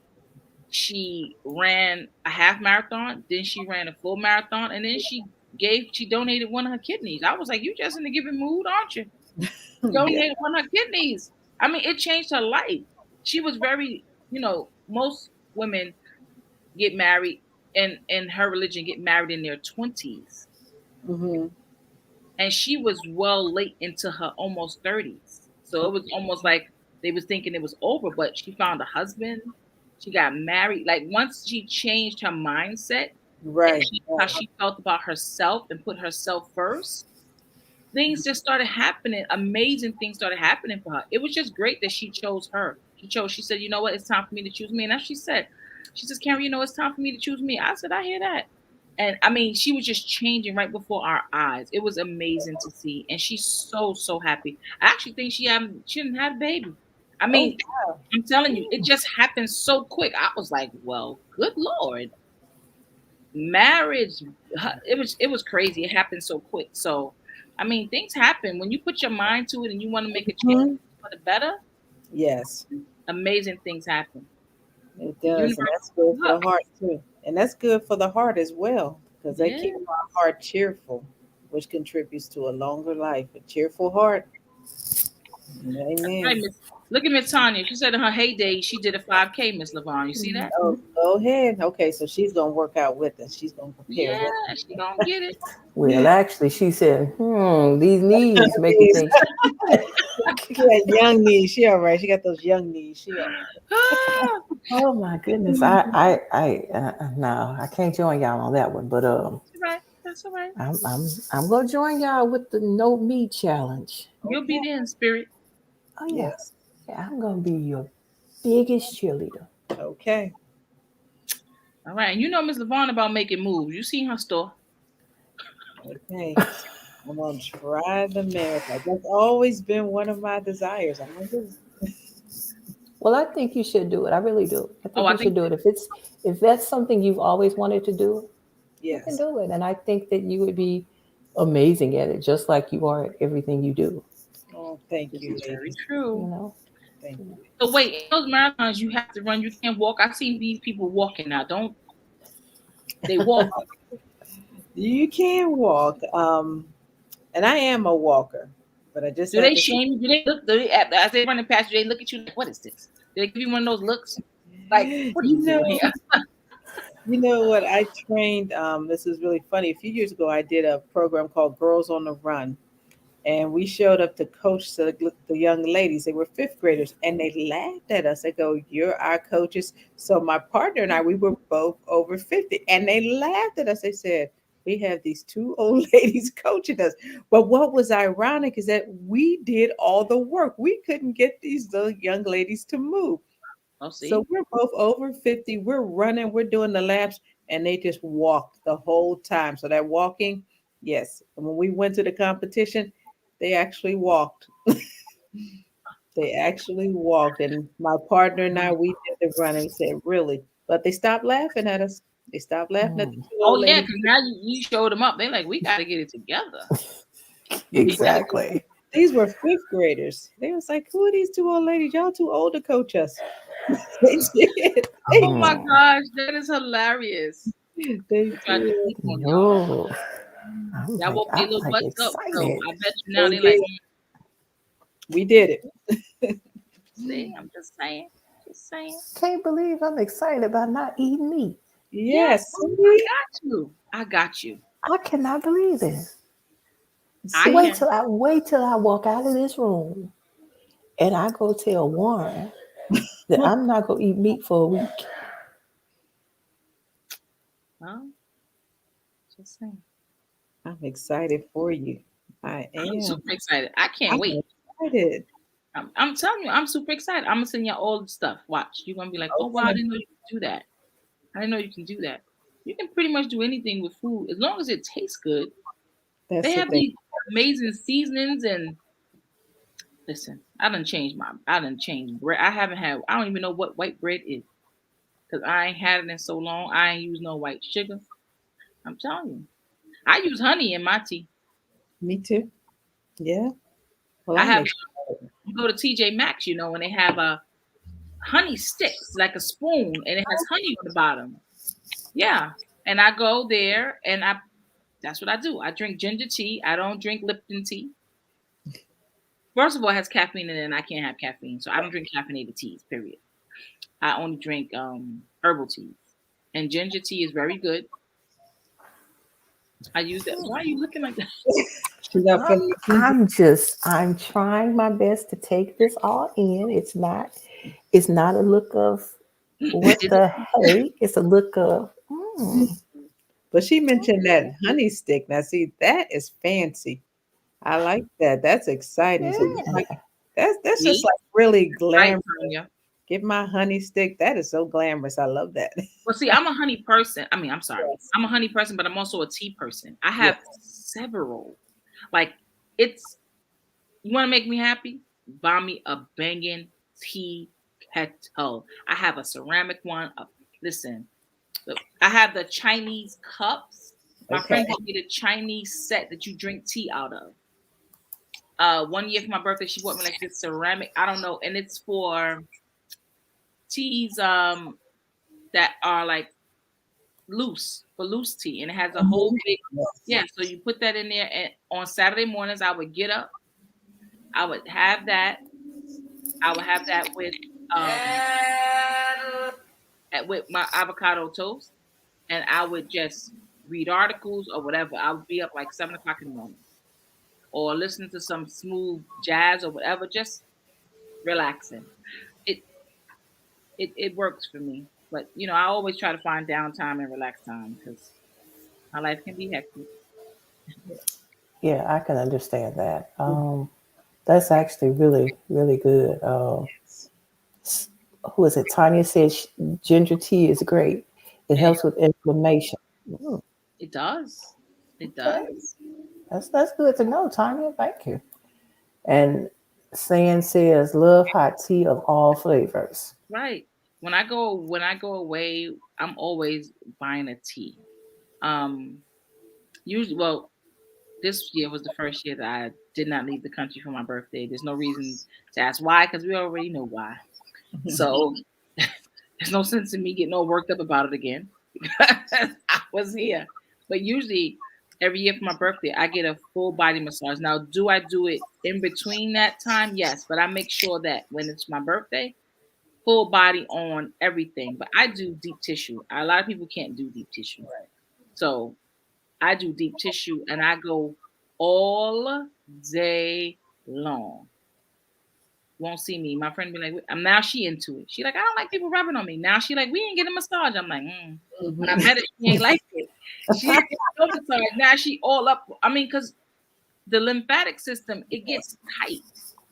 She ran a half marathon, then she ran a full marathon, and then she donated one of her kidneys. I was like, you just in a giving mood, aren't you? Yeah. Donated one of her kidneys. I mean, it changed her life. She was very, most women get married in her religion get married in their 20s, Mhm. and she was well late into her almost 30s, so it was almost like they was thinking it was over, but she found a husband, she got married. Like once she changed her mindset and Right. how Right. she felt about herself and put herself first, things just started happening. Amazing things started happening for her. It was just great that she chose her. She said, you know what, it's time for me to choose me. And as she says, Karen, it's time for me to choose me. I said, I hear that. And I mean, she was just changing right before our eyes. It was amazing to see. And she's so, so happy. I actually think she didn't have a baby. I Oh, mean, I'm telling you, it just happened so quick. I was like, well, good Lord. Marriage, it was crazy. It happened so quick. So I mean, things happen when you put your mind to it and you want to make a change mhm. for the better. Yes, Amazing things happen. it The does, and universe that's good for look, the heart too. And that's good for the heart as well, because they yeah. keep our heart cheerful, which contributes to a longer life. A cheerful heart. That's right, Amen. Look at Miss Tanya. She said in her heyday she did a 5K, Miss LaVonne. You see that? Oh, go ahead. Okay, so she's gonna work out with us. She's gonna prepare with Yeah, she gonna get it. Well, actually, she said, these knees make me us. think. She got young knees. She all right. She got those young knees. She all Ah, Oh my goodness, no, I can't join y'all on that one, but that's all right. That's all right. I'm gonna join y'all with the no meat challenge. You'll be okay. there in spirit. Oh yeah, Yes. yeah, I'm gonna be your biggest cheerleader. Okay. All right. And you know Miss LaVonne about making moves. You seen her store. Okay. I'm gonna try the marathon. That's always been one of my desires. I'm gonna do it. Well, I think you should do it. I really do. I Oh, think I you should think do it. If that's something you've always wanted to do, you can Yes. do it. And I think that you would be amazing at it, just like you are at everything you do. Oh, thank this you, is very ladies. You true. know. Thank you. So wait, in those marathons you have to run. You can't walk. I've seen these people walking now. Don't they walk? You can walk. And I am a walker, but I just Do have they to say, shame you? Do they look? Do they, as they running past you, they look at you like, "What is this?" Do they give you one of those looks? Like, what are you you know, doing here? you know what? I trained. This is really funny. A few years ago, I did a program called Girls on the Run, and we showed up to coach the young ladies. They were fifth graders, and they laughed at us. They go, "You're our coaches." So my partner and I, we were both over 50, and they laughed at us. They said, "We have these two old ladies coaching us." But what was ironic is that we did all the work. We couldn't get the young ladies to move. Oh, So see, we're both over 50. We're running, we're doing the laps, and they just walked the whole time. So that walking, yes. And when we went to the competition, they actually walked. They actually walked. And my partner and I, we did the running. We said, really? But they stopped laughing at us. They stopped laughing at the Mm, two oh old yeah, ladies. because now you showed them up. They like, we got to get it together. exactly. These were fifth graders. They was like, who are these two old ladies? Y'all too old to coach us. They did. Oh my Mm, gosh, that is hilarious. They They tried to did. sleep on y'all. no, Y'all woke their I'm little like butts up. So excited. I bet you now They they like, did. We did it. see, I'm just saying, just saying. Can't believe I'm excited about not eating meat. Yes, Yes. I See? got you. I got you. I cannot believe this. I See? can. Wait till I walk out of this room and I go tell Warren that I'm not gonna eat meat for a week. Well, just saying. I'm excited for you. I I'm am. super excited. I can't I'm wait. excited. I'm telling you, I'm super excited. I'm gonna send you all the stuff. Watch. You're gonna be like, oh wow, I Okay. didn't know you could do that. I didn't know you can do that. You can pretty much do anything with food as long as it tastes good. They That's the have thing. these amazing seasonings and listen, I done changed bread. I don't even know what white bread is. Because I ain't had it in so long. I ain't use no white sugar. I'm telling you. I use honey in my tea. Me too. Yeah. Well, I I'm have excited. you go to TJ Maxx, and they have a honey sticks, like a spoon, and it has honey on the bottom. Yeah. And I go there and that's what I do. I drink ginger tea. I don't drink Lipton tea. First of all, it has caffeine in it, and I can't have caffeine. So I don't drink caffeinated teas, period. I only drink herbal teas. And ginger tea is very good. I use that. Why are you looking like that? She's not I'm, feeling the I'm trying my best to take this all in. It's not a look of what Is the it? hey. It's a look of But she mentioned okay, that honey stick. Now, see, that is fancy. I like that. That's exciting. So you like yeah. that's just See? like really Right, glamorous. Tanya. Get my honey stick. That is so glamorous. I love that. Well, see, I'm a honey person. I mean, I'm sorry. Yes. I'm a honey person, but I'm also a tea person. I have Yes. several. Like, it's, you want to make me happy? Buy me a banging tea kettle. I have a ceramic one. Listen, I have the Chinese cups. My Okay. friend bought me the Chinese set that you drink tea out of. One year for my birthday, she bought me like this ceramic. I don't know, and it's for teas that are like loose for loose tea, and it has a whole Mhm. big Yes. yeah. So you put that in there, and on Saturday mornings I would get up, I would have that, I would have that um with my avocado toast, and I would just read articles or whatever. I would be up like 7 o'clock in the morning, or listening to some smooth jazz or whatever, just relaxing. It it works for me. But I always try to find downtime and relax time because my life can be hectic. Yeah, I can understand that. That's actually really, really good. Who is it? Tanya said ginger tea is great. It And helps with inflammation. Mm, it does. It okay, does. that's good to know, Tanya. Thank you. And San says, love hot tea of all flavors. Right. When I go away, I'm always buying a tea. Um Usually, well, this year was the first year that I did not leave the country for my birthday. There's no reason to ask why because we already know why. So there's no sense in me getting all worked up about it again because I was here. But usually, every year for my birthday, I get a full body massage. Now, do I do it in between that time? Yes, but I make sure that when it's my birthday, full body on everything. But I do deep tissue. A lot of people can't do deep tissue. So I do deep tissue and I go all day long. Won't see me. My friend be like, I'm now she into it. She like, I don't like people rubbing on me. Now she like, we ain't getting a massage. I'm like, but I bet it she ain't like it. She ain't get no massage. Now she all up. I mean, because the lymphatic system, it gets tight.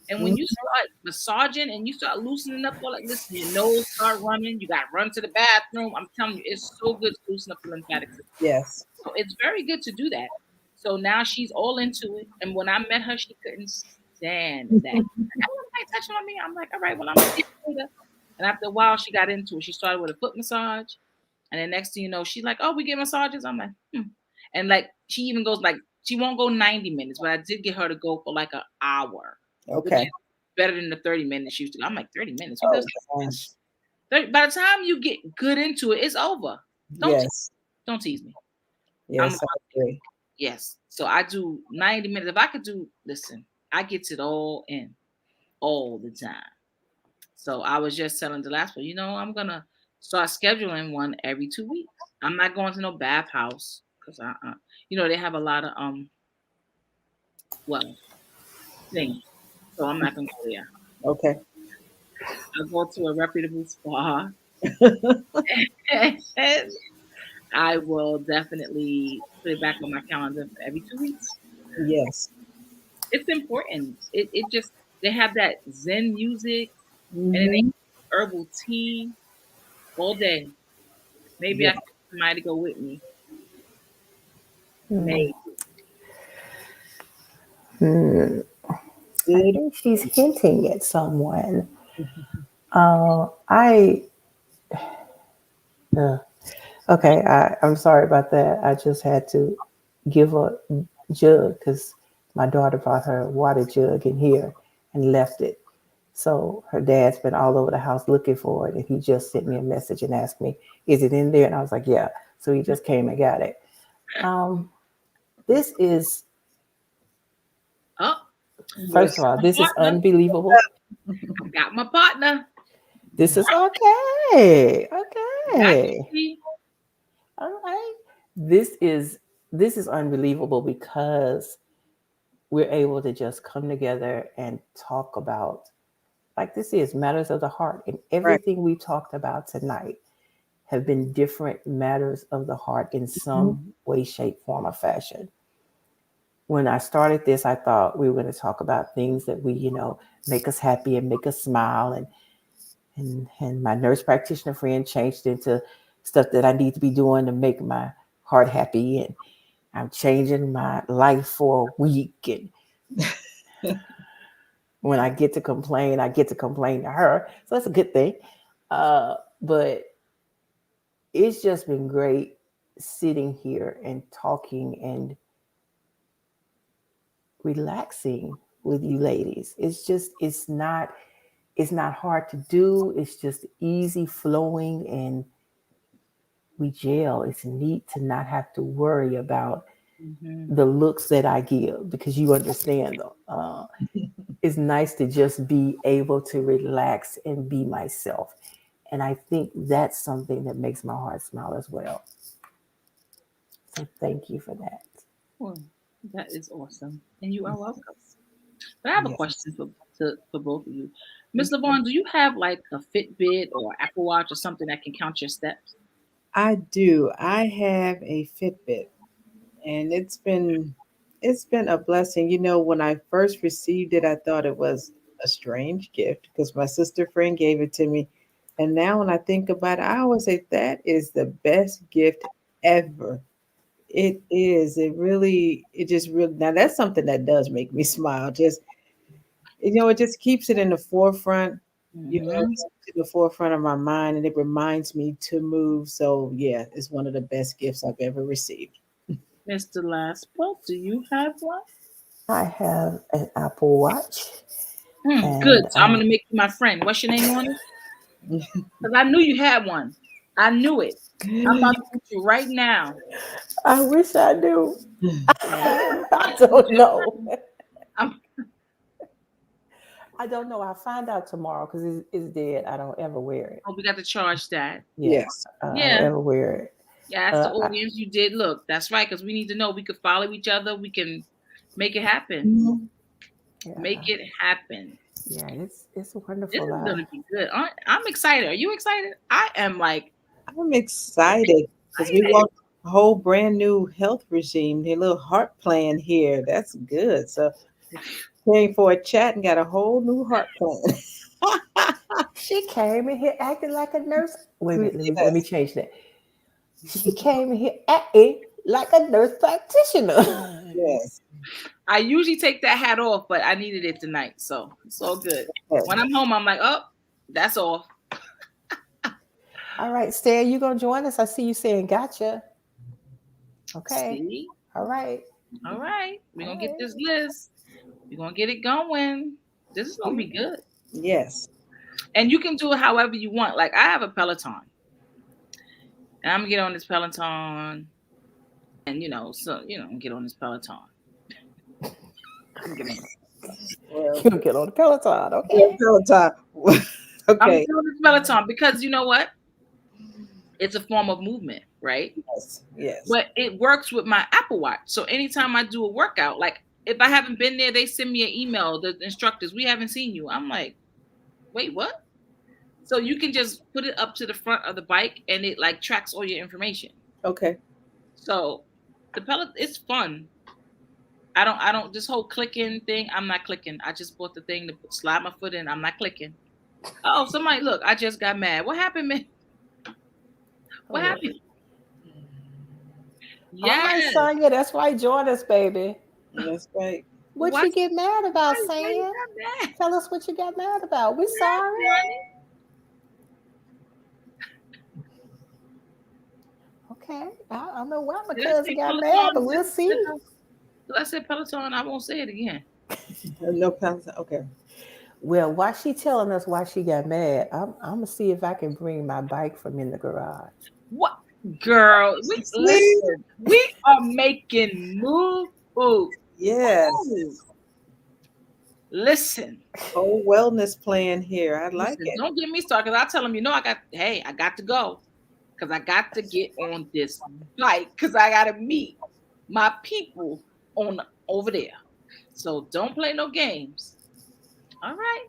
And when you start massaging and you start loosening up all like listen, your nose start running, you gotta run to the bathroom. I'm telling you, it's so good to loosen up the lymphatic system. Yes. So it's very good to do that. So now she's all into it. And when I met her, she couldn't stand that. Everybody touching on me. I'm like, all right, well, I'm gonna see you later. And after a while, she got into it. She started with a foot massage. And then next thing you know, she's like, oh, we get massages. I'm like, And like she even goes like, she won't go 90 minutes, but I did get her to go for like an hour, which is Okay. better than the 30 minutes she used to. I'm like, 30 minutes. What Oh does gosh. 30, by the time you get good into it, it's over. Don't Yes. don't tease me. I'm Yes, I agree. Yes. So I do 90 minutes. If I could do, listen, I get it all in all the time. So I was just telling Delasper, I'm gonna start scheduling one every 2 weeks. I'm not going to no bathhouse because they have a lot of well things. So I'm not gonna go there. Okay. I'll go to a reputable spa. I will definitely put it back on my calendar for every 2 weeks. Yes. It's important. It just they have that Zen music and then they Mm-hmm. herbal tea all day. Maybe I Yeah. can get somebody to go with me. Hmm. Maybe. Hmm. I Good. think she's hinting at someone. Mhm. I uh, okay. I'm sorry about that. I just had to give a jug because my daughter brought her water jug in here and left it. So her dad's been all over the house looking for it, and he just sent me a message and asked me, "Is it in there?" And I was like, "Yeah." So he just came and got it. Um, this is Oh, First of Yes. all, my this is partner. unbelievable. I got my partner. This is okay. Got Okay. you. All right. This is this is unbelievable because we're able to just come together and talk about like this is matters of the heart and Right. everything we talked about tonight have been different matters of the heart in Mhm. some way, shape, form, or fashion. When I started this, I thought we were going to talk about things that make us happy and make us smile and my nurse practitioner friend changed into stuff that I need to be doing to make my heart happy and I'm changing my life for a week and when I get to complain to her, so that's a good thing. But it's just been great sitting here and talking and relaxing with you ladies. It's not hard to do. It's just easy flowing and we gel. It's neat to not have to worry about Hmm. the looks that I give because you understand them. it's nice to just be able to relax and be myself. And I think that's something that makes my heart smile as well. So thank you for that. Well, that is awesome, and you are welcome. But I have a Yes. question for both of you, Miss LaVonne. Do you have like a Fitbit or Apple Watch or something that can count your steps? I do. I have a Fitbit, and it's been a blessing. When I first received it, I thought it was a strange gift because my sister friend gave it to me. And now when I think about it, I always say that is the best gift ever. It is. It just really, now that's something that does make me smile. It just keeps it in the forefront. Hmm. It's in the forefront of my mind, and it reminds me to move. So yeah, it's one of the best gifts I've ever received. Mr. Lasper, do you have one? I have an Apple Watch, Good. and So I'm gonna make you my friend. What's your name on it? Because I knew you had one. I knew it. I'm about to put you right now. I wish I knew. Yeah. I don't know. I'm, I don't know. I'll find out tomorrow because it's dead. I don't ever wear it. oh, we got to charge that. Yeah, Yes. I don't Yeah. ever wear it. Yeah, that's the I, audience. You did look. That's right. Because we need to know. We could follow each other. We can make it happen. Mhm. Make yeah, it happen. yeah. It's This wonderful. is gonna be good. I'm excited. Are you excited? I am like I'm excited because we excited. want a whole brand new health regime, a little heart plan here. That's good. So came for a chat and got a whole new heart plan. She came in here acting like a nurse. Wait a minute. Let me Yes, change that. She came in here acting like a nurse practitioner. yes, I usually take that hat off, but I needed it tonight, so it's all good. yes. When I'm home, I'm like, oh, that's off. All right, Stan, you gonna join us? I see you saying gotcha. Okay. See? All right. All right. We're All gonna get right. this list. We're gonna get it going. This is gonna We be good. Yes. And you can do it however you want. Like I have a Peloton. And I'm gonna get on this Peloton and get on this Peloton. I'm gonna get on. Well, you get on the Peloton. yeah, Okay. Peloton. I'm Okay. doing this Peloton because you know what? It's a form of movement, right? Yes. Yes. But it works with my Apple Watch. So anytime I do a workout, like if I haven't been there, they send me an email, the instructors, we haven't seen you. I'm like, wait, what? So you can just put it up to the front of the bike and it like tracks all your information. Okay. So the pellet, it's fun. I don't this whole clicking thing, I'm not clicking. I just bought the thing to slide my foot in. I'm not clicking. Oh, somebody look, I just got mad. What happened, man? Oh What Lord. happened? All right, Yes. Sonya. That's right. Join us, baby. That's right. What you What? get mad about, Why you Sam? got mad? Tell us what you got mad about. We sorry. Okay. I don't know why my Did I cousin say got mad, but Peloton? we'll see. Did I say Peloton? I won't say it again. No Peloton. Okay. Well, while she telling us why she got mad, I'm gonna see if I can bring my bike from in the garage. What, girl? We See? listen. We are making moves. Yes. Listen, Whole wellness plan here. I like listen. it. Don't get me started. Cause I tell them, I got to go. Cause I got to get on this bike. Cause I gotta meet my people on over there. So don't play no games. All right.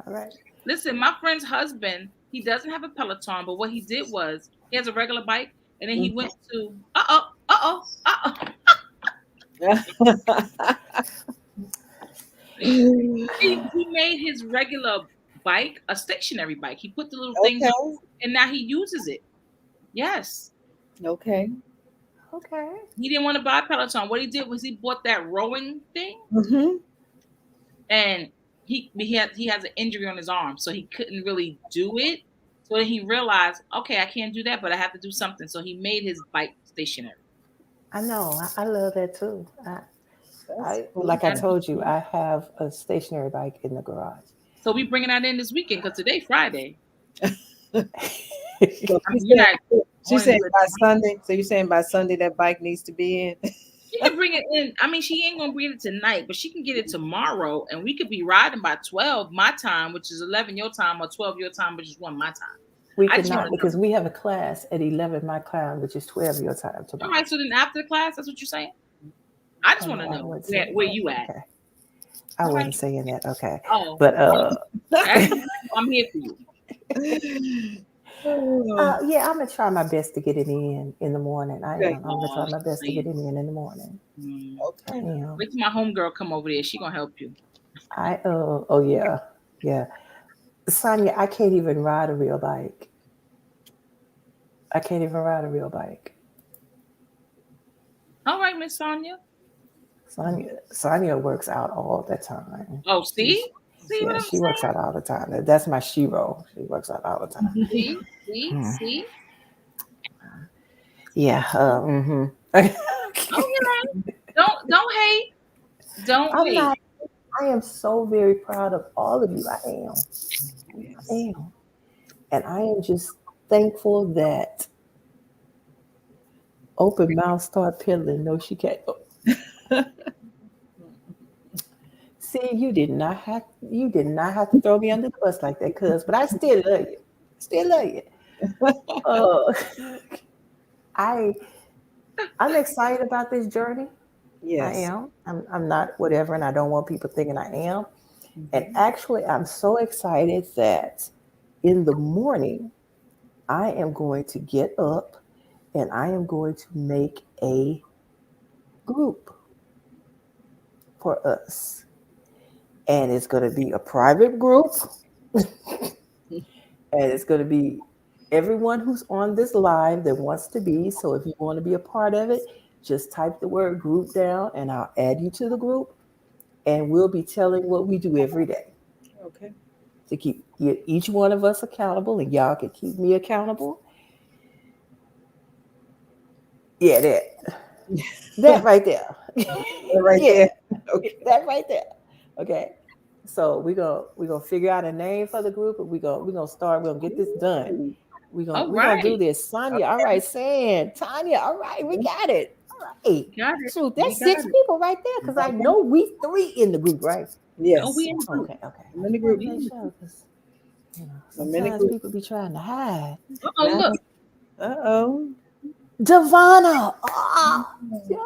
All right. Listen, my friend's husband, he doesn't have a Peloton, but what he did was he has a regular bike, and then he went to he made his regular bike a stationary bike. He put the little things on, Okay. and now he uses it. Yes. Okay. Okay. He didn't want to buy a Peloton. What he did was he bought that rowing thing, Mm-hmm. and he has an injury on his arm, so he couldn't really do it. So then he realized, okay, I can't do that, but I have to do something. So he made his bike stationary. I know. I love that too. That's cool. Like I told you, I have a stationary bike in the garage. So we bringing that in this weekend because today Friday. So I mean, you're not she's going to saying do it. by Sunday. So you're saying by Sunday that bike needs to be in? She can bring it in. I mean, she ain't gonna bring it tonight, but she can get it tomorrow, and we could be riding by 12 my time, which is 11 your time, or 12 your time, which is 1 my time. We I just want cannot to know. because we have a class at 11 my time, which is 12 your time All tomorrow. right, so then after the class, that's what you're saying. I just Oh want no, to I know wasn't where saying where that. you at. Okay. I All right. wasn't saying that. Okay. Oh, But that's I'm here for you. Oh, yeah, I'm gonna try my best to get it in the morning. I okay. am. I'm gonna try Oh, my best to get please. it in the morning. I Okay. am. Wait till my homegirl come over there. She gonna help you. I oh yeah. Yeah. Sonia, I can't even ride a real bike. I can't even ride a real bike. All right, Miss Sonia. Sonia works out all the time. Oh, She's see, see what yeah, I'm she works out all the time. That's my shiro. She works out all the time. saying? See, see, Hmm. see. Yeah. Oh, yeah. Don't hate. Don't I'm hate. not. I am so very proud of all of you. I am. I Yes. am. And I am just thankful that open mouth start piddling. No, she can't. See, you did not have to throw me under the bus like that, cuz. But I still love you. Still love you. Uh, I I'm excited about this journey. I Yes. am. I'm not whatever, and I don't want people thinking I am. And Mhm. actually, I'm so excited that in the morning I am going to get up and I am going to make a group for us. And it's going to be a private group, and it's going to be everyone who's on this live that wants to be. So if you want to be a part of it, just type the word group down and I'll add you to the group. And we'll be telling what we do every day Okay. to keep each one of us accountable, and y'all can keep me accountable. Yeah, that right there. Right Yeah, there. Okay. that right there. Okay. So we gonna figure out a name for the group, and we gonna start. We're gonna get this done. Ooh, All We gonna do right. this. Sonia, all okay. right. San, Tanya, all right. We got it. All right. We got it. Shoot, We that's got six it. people right there. Cause I Okay. know we three in the group, right? Oh, Yes. we in the group. Okay. Okay. I'm I in the just want group. to We make in the sure, group. cause I'm in the sometimes group. people be trying to hide. Oh, Now, look. uh-oh. Devonna. Oh, yeah,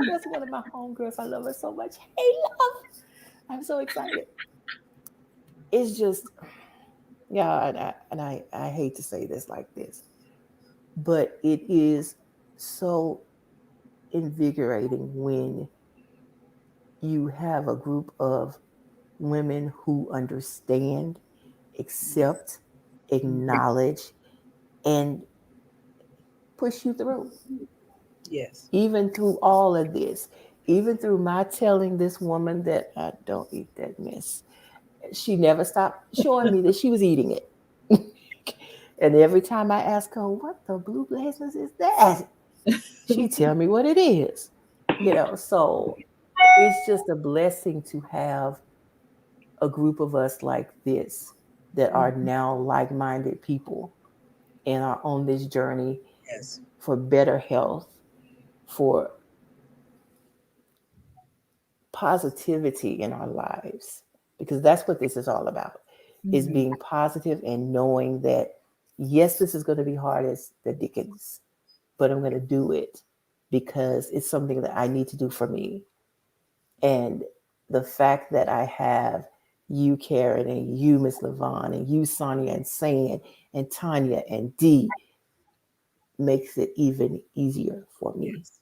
that's one of my homegirls. I love her so much. Hey, love. I'm so excited. It's just, yeah, and I hate to say this like this, but it is so invigorating when you have a group of women who understand, accept, acknowledge, and push you through. Yes. Even through all of this, even through my telling this woman that I don't eat that mess, she never stopped showing me that she was eating it. And every time I ask her, what the blue blazes is that? She tell me what it is. So it's just a blessing to have a group of us like this that are Mhm. now like-minded people and are on this journey Yes. for better health, for positivity in our lives, because that's what this is all about, is Mhm. being positive and knowing that yes, this is going to be hard as the dickens, but I'm going to do it because it's something that I need to do for me. And the fact that I have you, Karen, and you, Miss LaVonne, and you, Sonia, and San, and Tanya, and Dee, makes it even easier for me Yes.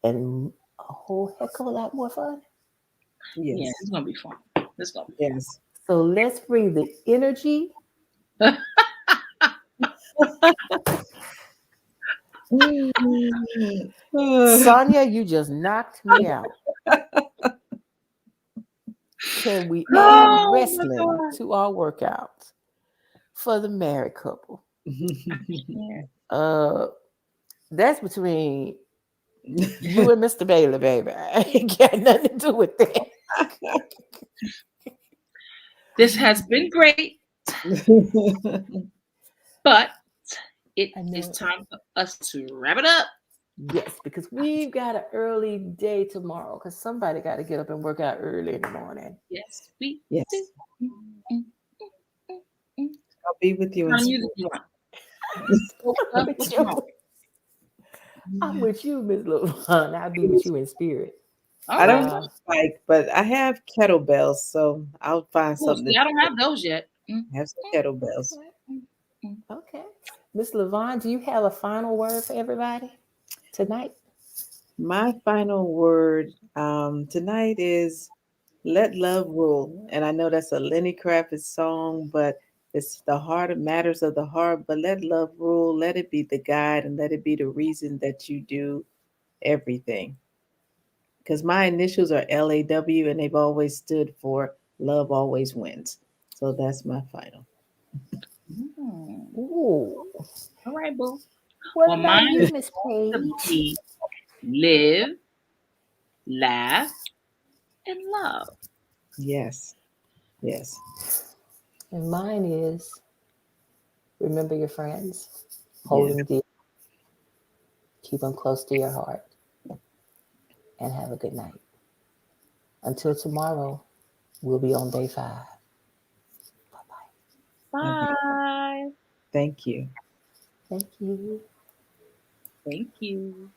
and a whole heck of a lot more fun. Yeah, Yes. it's gonna be fun. It's gonna be Yes. So let's bring the energy. fun. Sonia, you just knocked me out. Can we add Oh my wrestling god. to our workouts for the married couple? I can't. Uh, that's between you and Mr. Bailey, baby. I ain't got nothing to do with that. This has been great, but it I is know it. time for us to wrap it up. Yes, because we've got an early day tomorrow because somebody got to get up and work out early in the morning. Yes, we do. Yes. Mm, mm, mm, mm. I'll be with you What in kind of music spirit. you want? I'm Soca? with What you want? you. I'm with you, Miss LaVonne. I'll be with you in spirit. All I don't right. have Uh, a bike, but I have kettlebells, so I'll find Oh, something see, to I don't have those yet. Mm, have some mm, kettlebells. okay. mm, mm. Okay. Miss LaVonne, do you have a final word for everybody tonight? My final word tonight is let love rule. And I know that's a Lenny Kravitz song, but it's the heart of matters of the heart. But let love rule. Let it be the guide and let it be the reason that you do everything. Because my initials are LAW and they've always stood for love always wins. So that's my final. Mm. Ooh. All right, boo. What Well, about mine you, is Miss to Paige? be live, laugh, and love. Yes. Yes. And mine is remember your friends, hold Yes. them dear, keep them close to your heart, and have a good night. Until tomorrow, we'll be on day 5. Bye bye. All right. Bye. Thank you. Thank you. Thank you.